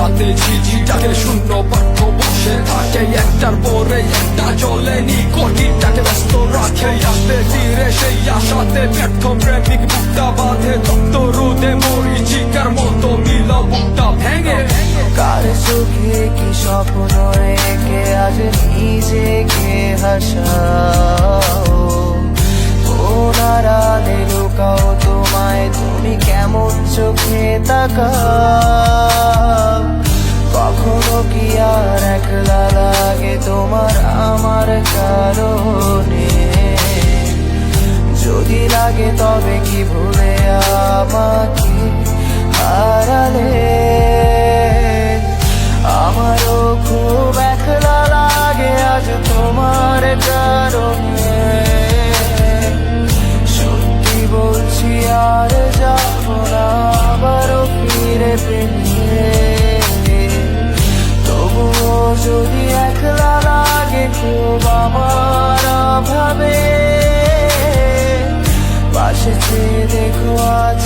রাতে ঝিঝিটাকে শূন্য পাঠ্য বসে থাকে, একটার পরে একটা চলেনি কোটিটাকে ব্যস্ত রাখে। আসতে ধীরে সেই আশাতে ব্যর্থ প্রেমিক বুকটা বাঁধে, তপ্ত রোদে মরিচিকার মতো মিল বুকটা ভেঙে। কার চোখে কি স্বপ্ন রেখে আজ নিজেকে হাসাও, কোন আড়ালে লুকাও তোমায় তুমি, কেমন চোখে তাকাও। কখনো কি আর একলা লাগে তোমার আমার কারণে, যদি লাগে তবে কি ভুলে আমাকে হারালে। আমারও খুব একলা লাগে আজ তোমার কারণে, সত্যি বলছি আর যাব না আবারও ফিরে পেলে। তবুও যদি একলা লাগে খুব আমার ভাবে, পাশে চেয়ে দেখো আজ